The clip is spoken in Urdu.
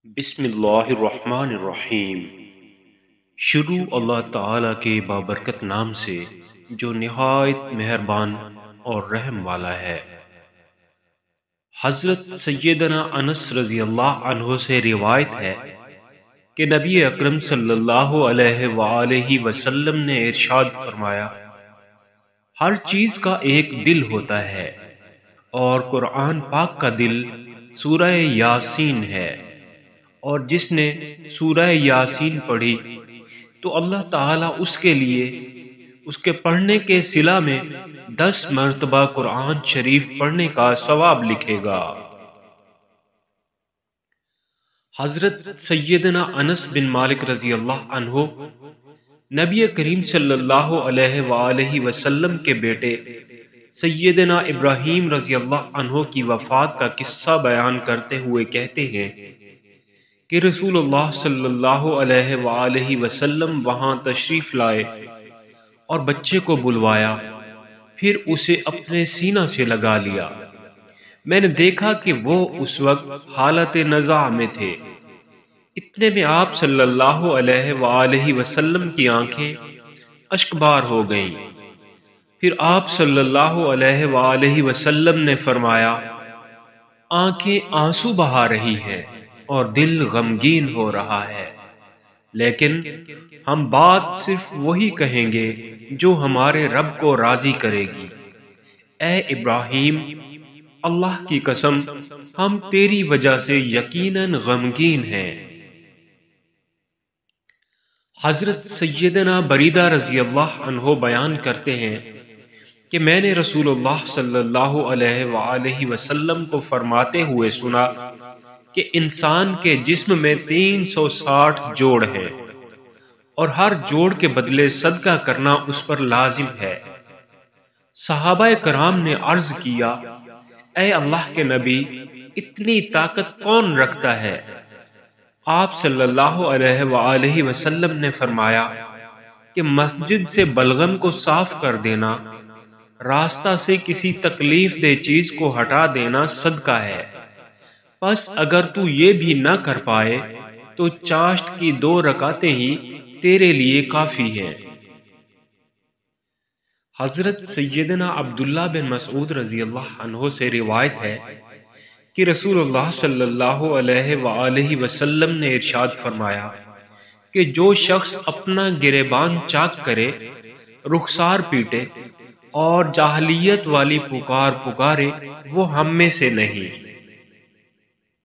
بسم اللہ الرحمن الرحیم۔ شروع اللہ تعالی کے بابرکت نام سے جو نہایت مہربان اور رحم والا ہے۔ حضرت سیدنا انس رضی اللہ عنہ سے روایت ہے کہ نبی اکرم صلی اللہ علیہ وآلہ وسلم نے ارشاد فرمایا، ہر چیز کا ایک دل ہوتا ہے اور قرآن پاک کا دل سورہ یاسین ہے، اور جس نے سورہ یاسین پڑھی تو اللہ تعالیٰ اس کے لیے اس کے پڑھنے کے صلہ میں 10 مرتبہ قرآن شریف پڑھنے کا ثواب لکھے گا۔ حضرت سیدنا انس بن مالک رضی اللہ عنہ نبی کریم صلی اللہ علیہ وآلہ وسلم کے بیٹے سیدنا ابراہیم رضی اللہ عنہ کی وفات کا قصہ بیان کرتے ہوئے کہتے ہیں کہ رسول اللہ صلی اللہ علیہ وآلہ وسلم وہاں تشریف لائے اور بچے کو بلوایا، پھر اسے اپنے سینہ سے لگا لیا۔ میں نے دیکھا کہ وہ اس وقت حالت نزاع میں تھے۔ اتنے میں آپ صلی اللہ علیہ وآلہ وسلم کی آنکھیں اشکبار ہو گئیں۔ پھر آپ صلی اللہ علیہ وآلہ وسلم نے فرمایا، آنکھیں آنسو بہا رہی ہیں اور دل غمگین ہو رہا ہے، لیکن ہم بات صرف وہی کہیں گے جو ہمارے رب کو راضی کرے گی۔ اے ابراہیم، اللہ کی قسم ہم تیری وجہ سے یقیناً غمگین ہیں۔ حضرت سیدنا بریدہ رضی اللہ عنہ بیان کرتے ہیں کہ میں نے رسول اللہ صلی اللہ علیہ وآلہ وسلم کو فرماتے ہوئے سنا کہ انسان کے جسم میں 360 جوڑ ہیں اور ہر جوڑ کے بدلے صدقہ کرنا اس پر لازم ہے۔ صحابہ کرام نے عرض کیا، اے اللہ کے نبی، اتنی طاقت کون رکھتا ہے؟ آپ صلی اللہ علیہ وآلہ وسلم نے فرمایا کہ مسجد سے بلغم کو صاف کر دینا، راستہ سے کسی تکلیف دہ چیز کو ہٹا دینا صدقہ ہے۔ پس اگر تو یہ بھی نہ کر پائے تو چاشت کی 2 رکعتیں ہی تیرے لیے کافی ہیں۔ حضرت سیدنا عبداللہ بن مسعود رضی اللہ عنہ سے روایت ہے کہ رسول اللہ صلی اللہ علیہ وآلہ وسلم نے ارشاد فرمایا کہ جو شخص اپنا گریبان چاک کرے، رخسار پیٹے اور جاہلیت والی پکار پکارے، وہ ہم میں سے نہیں۔